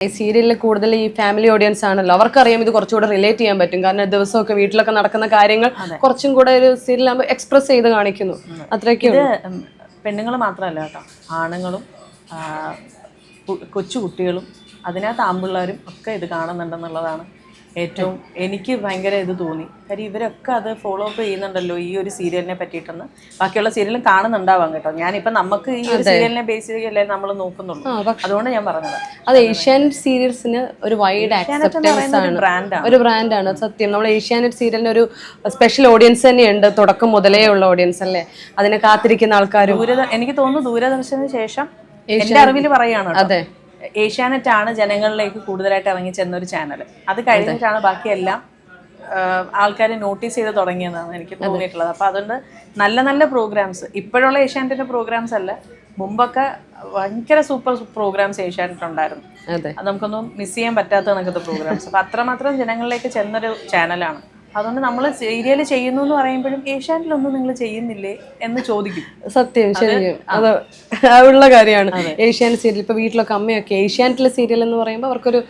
സീരിയലിൽ കൂടുതൽ ഈ ഫാമിലി ഓഡിയൻസ് ആണല്ലോ, അവർക്കറിയാം ഇത് കുറച്ചുകൂടെ റിലേറ്റ് ചെയ്യാൻ പറ്റും. കാരണം ദിവസമൊക്കെ വീട്ടിലൊക്കെ നടക്കുന്ന കാര്യങ്ങൾ കുറച്ചും കൂടെ ഒരു സീരിയലാകുമ്പോൾ എക്സ്പ്രസ് ചെയ്ത് കാണിക്കുന്നു. അത്രയ്ക്ക് പെണ്ണുങ്ങൾ മാത്രമല്ല കേട്ടോ, ആണുങ്ങളും കൊച്ചു കുട്ടികളും അതിനകത്ത് ആൺപിള്ളേരും ഒക്കെ ഇത് കാണുന്നുണ്ടെന്നുള്ളതാണ് ഏറ്റവും എനിക്ക് ഭയങ്കര ഇത് തോന്നി. കാര്യം ഇവരൊക്കെ അത് ഫോളോ അപ്പ് ചെയ്യുന്നുണ്ടല്ലോ ഈ ഒരു സീരിയലിനെ പറ്റിയിട്ടെന്ന്. ബാക്കിയുള്ള സീരിയലും കാണുന്നുണ്ടാവാം കേട്ടോ. ഞാനിപ്പോൾ നമുക്ക് ഈ ഒരു സീരിയലിനെ ബേസ് ചെയ്തല്ലേ നമ്മൾ നോക്കുന്നുള്ളൂ, അതുകൊണ്ട് ഞാൻ പറഞ്ഞത്. അത് ഏഷ്യാനെറ്റ് സീരിയൽസിന് ഒരു വൈഡ് ആക്സെപ്റ്റൻസ് ആണ്, ഒരു ബ്രാൻഡാണ് സത്യം. നമ്മൾ ഏഷ്യാനെറ്റ് സീരിയലിന് ഒരു സ്പെഷ്യൽ ഓഡിയൻസ് തന്നെയുണ്ട്, തുടക്കം മുതലേ ഉള്ള ഓഡിയൻസ് അല്ലേ, അതിനെ കാത്തിരിക്കുന്ന ആൾക്കാർ. എനിക്ക് തോന്നുന്നു ദൂരദർശനത്തിന് ശേഷം എന്റെ അറിവിൽ പറയുകയാണ്, അതെ, ഏഷ്യാനെറ്റ് ആണ് ജനങ്ങളിലേക്ക് കൂടുതലായിട്ട് ഇറങ്ങി ചെന്നൊരു ചാനൽ. അത് കഴിഞ്ഞിട്ടാണ് ബാക്കിയെല്ലാം ആൾക്കാരെ നോട്ടീസ് ചെയ്ത് തുടങ്ങിയതാണ് എനിക്ക് തോന്നിയിട്ടുള്ളത്. അപ്പോൾ അതുകൊണ്ട് നല്ല നല്ല പ്രോഗ്രാംസ് ഇപ്പോഴുള്ള ഏഷ്യാനെറ്റിന്റെ പ്രോഗ്രാംസ് അല്ല, മുമ്പൊക്കെ ഭയങ്കര സൂപ്പർ പ്രോഗ്രാംസ് ഏഷ്യാനെറ്റ് ഉണ്ടായിരുന്നു. അത് നമുക്കൊന്നും മിസ് ചെയ്യാൻ പറ്റാത്ത കണക്കത്തെ പ്രോഗ്രാംസ്. അപ്പോൾ അത്രമാത്രം ജനങ്ങളിലേക്ക് ചെന്നൊരു ചാനലാണ്. അതുകൊണ്ട് നമ്മൾ സീരിയൽ ചെയ്യുന്നു എന്ന് പറയുമ്പോഴും ഏഷ്യാനെറ്റിലൊന്നും നിങ്ങൾ ചെയ്യുന്നില്ലേ എന്ന് ചോദിക്കും. സത്യം, ശരിക്കും അത് ഉള്ള കാര്യമാണ്. ഏഷ്യാനെറ്റ് സീരിയൽ ഇപ്പോൾ വീട്ടിലൊക്കെ അമ്മയൊക്കെ ഏഷ്യാനെറ്റിലെ സീരിയൽ എന്ന് പറയുമ്പോൾ അവർക്കൊരു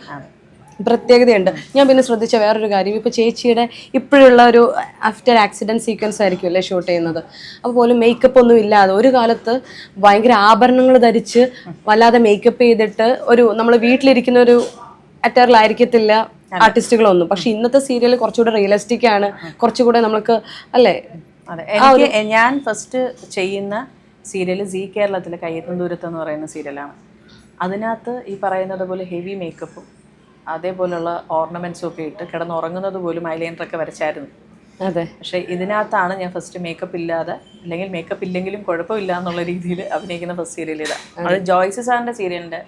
പ്രത്യേകതയുണ്ട്. ഞാൻ പിന്നെ ശ്രദ്ധിച്ച വേറൊരു കാര്യം, ഇപ്പോൾ ചേച്ചിയുടെ ഇപ്പോഴുള്ള ഒരു ആഫ്റ്റർ ആക്സിഡൻറ്റ് സീക്വൻസ് ആയിരിക്കും അല്ലേ ഷൂട്ട് ചെയ്യുന്നത്. അപ്പോൾ പോലും മേക്കപ്പ് ഒന്നും ഇല്ലാതെ ഒരു കാലത്ത് ഭയങ്കര ആഭരണങ്ങൾ ധരിച്ച് വല്ലാതെ മേക്കപ്പ് ചെയ്തിട്ട് ഒരു നമ്മൾ വീട്ടിലിരിക്കുന്ന ഒരു അറ്ററിലായിരിക്കത്തില്ല ആർട്ടിസ്റ്റുകളൊന്നും. പക്ഷെ ഇന്നത്തെ സീരിയൽ കുറച്ചുകൂടെ റിയലിസ്റ്റിക് ആണ്, കുറച്ചുകൂടെ നമുക്ക് അല്ലേ. അതെ, എനിക്ക് ഞാൻ ഫസ്റ്റ് ചെയ്യുന്ന സീരിയൽ സീ കേരളത്തിലെ കയ്യെത്തും ദൂരത്ത് എന്ന് പറയുന്ന സീരിയലാണ്. അതിനകത്ത് ഈ പറയുന്നത് പോലെ ഹെവി മേക്കപ്പും അതേപോലുള്ള ഓർണമെന്റ്സും ഒക്കെ ഇട്ട് കിടന്നുറങ്ങുന്നത് പോലും ഐലൈനറൊക്കെ വരച്ചായിരുന്നു. അതെ, പക്ഷെ ഇതിനകത്താണ് ഞാൻ ഫസ്റ്റ് മേക്കപ്പ് ഇല്ലാതെ, അല്ലെങ്കിൽ മേക്കപ്പ് ഇല്ലെങ്കിലും കുഴപ്പമില്ല എന്നുള്ള രീതിയിൽ അഭിനയിക്കുന്ന ഫസ്റ്റ് സീരിയൽ ഇതാണ്. അത് ജോയ്സ് സാറിന്റെ സീരിയലിന്റെ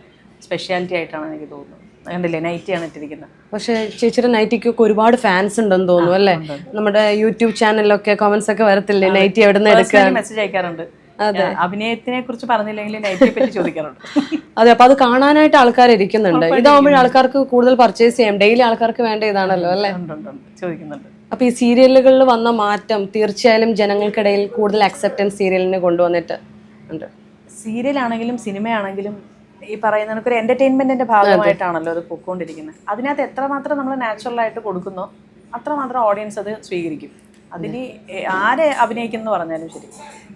സ്പെഷ്യാലിറ്റി ആയിട്ടാണ് എനിക്ക് തോന്നുന്നത്. കണ്ടില്ലേ, നൈറ്റിയാണ് ഇട്ടിരിക്കുന്നത്. പക്ഷെ ചേച്ചിയുടെ നൈറ്റിക്കൊക്കെ ഒരുപാട് ഫാൻസ് ഉണ്ടെന്ന് തോന്നുന്നു അല്ലേ. നമ്മുടെ യൂട്യൂബ് ചാനലിലൊക്കെ കമന്റ്സ് ഒക്കെ വരത്തില്ലേ, നൈറ്റി എവിടെ നിന്ന് എടുക്കാൻ മെസ്സേജ് അയക്കാറുണ്ട്. അഭിനയത്തിനെ കുറിച്ച് പറഞ്ഞില്ലെങ്കിൽ നൈറ്റിയെ പറ്റി ചോദിക്കാറുണ്ട്. അതെ, അപ്പൊ അത് കാണാനായിട്ട് ആൾക്കാർ ഇരിക്കുന്നുണ്ട്. ഇതാവുമ്പോൾ ആൾക്കാർക്ക് കൂടുതൽ പർച്ചേസ് ചെയ്യാം, ഡെയിലി ആൾക്കാർക്ക് വേണ്ട ഇതാണല്ലോ അല്ലേ, ചോദിക്കുന്നുണ്ട്. അപ്പൊ ഈ സീരിയലുകളിൽ വന്ന മാറ്റം തീർച്ചയായും ജനങ്ങൾക്കിടയിൽ കൂടുതൽ അക്സെപ്റ്റൻസ് സീരിയലിനെ കൊണ്ടുവന്നിട്ട് ഉണ്ട്. സീരിയലാണെങ്കിലും സിനിമയാണെങ്കിലും ഈ പറയുന്ന ഒരു എന്റർടൈൻമെന്റിന്റെ ഭാഗമായിട്ടാണല്ലോ അത് പൊക്കോണ്ടിരിക്കുന്നത്. അതിനകത്ത് എത്രമാത്രം നമ്മൾ നാച്ചുറലായിട്ട് കൊടുക്കുന്നോ അത്രമാത്രം ഓഡിയൻസ് അത് സ്വീകരിക്കും. അതിന് ആരെ അഭിനയിക്കുന്നു പറഞ്ഞാലും ശരി,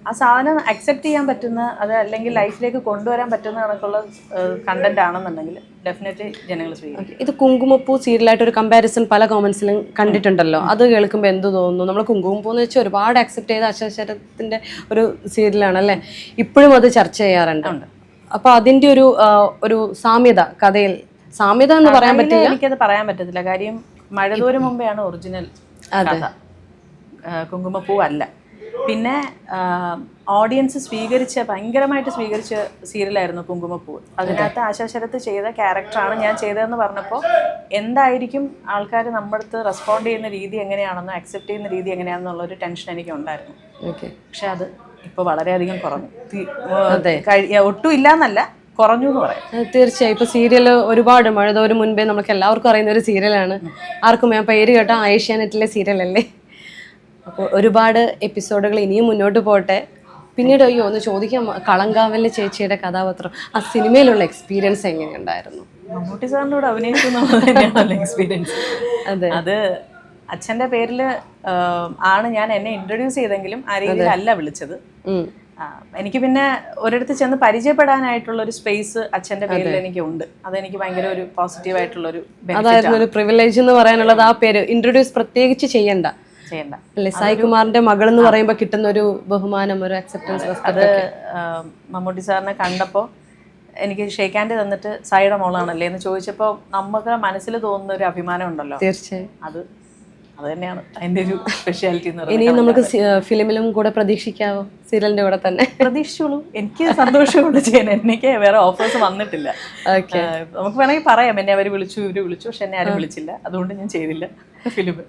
ആ സാധനം അക്സെപ്റ്റ് ചെയ്യാൻ പറ്റുന്ന, അത് അല്ലെങ്കിൽ ലൈഫിലേക്ക് കൊണ്ടുവരാൻ പറ്റുന്ന കണക്കുള്ള കണ്ടന്റ് ആണെന്നുണ്ടെങ്കിൽ ഡെഫിനറ്റ്ലി ജനങ്ങൾ സ്വീകരിക്കും. ഇത് കുങ്കുമപ്പൂ സീരിയലായിട്ട് ഒരു കമ്പാരിസൺ പല കോമന്റ്സിലും കണ്ടിട്ടുണ്ടല്ലോ, അത് കേൾക്കുമ്പോൾ എന്ത് തോന്നുന്നു? നമ്മൾ കുങ്കുമപ്പൂ എന്ന് വെച്ചാൽ ഒരുപാട് അക്സെപ്റ്റ് ചെയ്ത അക്ഷരത്തിന്റെ ഒരു സീരിയലാണല്ലേ, ഇപ്പോഴും അത് ചർച്ച ചെയ്യാറുണ്ട്. അപ്പൊ അതിന്റെ ഒരു സാമ്യത, കഥയിൽ സാമ്യത എന്ന് പറയാൻ പറ്റില്ല, എനിക്കത് പറയാൻ പറ്റത്തില്ല. കാര്യം മഴതോരും മുമ്പെയാണ് ഒറിജിനൽ കഥ, കുങ്കുമപ്പൂ അല്ല. പിന്നെ ഓഡിയൻസ് ഭയങ്കരമായിട്ട് സ്വീകരിച്ച സീരിയലായിരുന്നു കുങ്കുമപ്പൂ. അതിനകത്ത് ആശാ ശരത്ത് ചെയ്ത ക്യാരക്ടറാണ് ഞാൻ ചെയ്തതെന്ന് പറഞ്ഞപ്പോൾ എന്തായിരിക്കും ആൾക്കാർ നമ്മുടെ അടുത്ത് റെസ്പോണ്ട് ചെയ്യുന്ന രീതി എങ്ങനെയാണെന്നോ അക്സെപ്റ്റ് ചെയ്യുന്ന രീതി എങ്ങനെയാണെന്നുള്ളൊരു ടെൻഷൻ എനിക്ക് ഉണ്ടായിരുന്നു. പക്ഷെ അത് ഇപ്പോൾ വളരെയധികം കുറഞ്ഞു. ഒട്ടും ഇല്ലാന്നല്ല, കുറഞ്ഞു എന്ന് പറയാം. തീർച്ചയായും ഇപ്പൊ സീരിയൽ ഒരുപാട് മഴതോരും മുൻപേ നമുക്ക് എല്ലാവർക്കും അറിയുന്ന ഒരു സീരിയലാണ്. ആർക്കും ഞാൻ പേര് കേട്ടോ, ഏഷ്യാനെറ്റിലെ സീരിയൽ അല്ലേ. അപ്പോൾ ഒരുപാട് എപ്പിസോഡുകൾ ഇനിയും മുന്നോട്ട് പോട്ടെ. പിന്നീട് ഒന്ന് ചോദിക്കാം, കളങ്കാവലിലെ ചേച്ചിയുടെ കഥാപാത്രം, ആ സിനിമയിലുള്ള എക്സ്പീരിയൻസ് എങ്ങനെയുണ്ടായിരുന്നു? മമ്മൂട്ടി സാറിൻ്റെ കൂടെ അഭിനയിക്കുന്ന എക്സ്പീരിയൻസ്. അതെ, അത് അച്ഛൻ്റെ പേരിൽ ആണ് ഞാൻ എന്നെ ഇൻട്രൊഡ്യൂസ് ചെയ്തെങ്കിലും ആ രീതിയിലല്ല വിളിച്ചത്. എനിക്ക് പിന്നെ ഒരിടത്ത് ചെന്ന് പരിചയപ്പെടാനായിട്ടുള്ളൊരു സ്പേസ് അച്ഛൻ്റെ പേരിൽ എനിക്കുണ്ട്. അതെനിക്ക് ഭയങ്കര ഒരു പോസിറ്റീവായിട്ടുള്ളൊരു അതായിരുന്നു ഒരു പ്രിവിലേജ് എന്ന് പറയാനുള്ളത്. ആ പേര് ഇൻട്രൊഡ്യൂസ് പ്രത്യേകിച്ച് ചെയ്യണ്ട അല്ലേ, സായി കുമാറിന്റെ മകൾ എന്ന് പറയുമ്പോൾ കിട്ടുന്ന ഒരു ബഹുമാനം, ഒരു അക്സെപ്റ്റൻസ്. അത് മമ്മൂട്ടി സാറിനെ കണ്ടപ്പോൾ എനിക്ക് ഷേക്ക് ഹാൻഡ് തന്നിട്ട് സായിയുടെ മോളാണല്ലേ എന്ന് ചോദിച്ചപ്പോൾ നമുക്ക് മനസ്സിൽ തോന്നുന്ന ഒരു അഭിമാനം ഉണ്ടല്ലോ. തീർച്ചയായും അത് തന്നെയാണ് അതിന്റെ ഒരു സ്പെഷ്യാലിറ്റി എന്ന് പറയുന്നത്. ഇനി നമുക്ക് ഫിലിമിലും കൂടെ പ്രതീക്ഷിക്കാവോ? സീരിയലിന്റെ കൂടെ തന്നെ പ്രതീക്ഷിച്ചോളൂ. എനിക്ക് സന്തോഷമുണ്ട് ചെയ്യാൻ. എനിക്ക് വേറെ ഓഫേഴ്സ് വന്നിട്ടില്ല. നമുക്ക് വേണമെങ്കിൽ പറയാം, എന്നെ അവർ വിളിച്ചു, ഇവര് വിളിച്ചു, പക്ഷെ എന്നെ ആരും വിളിച്ചില്ല. അതുകൊണ്ട് ഞാൻ ചെയ്തില്ല ഫിലിം.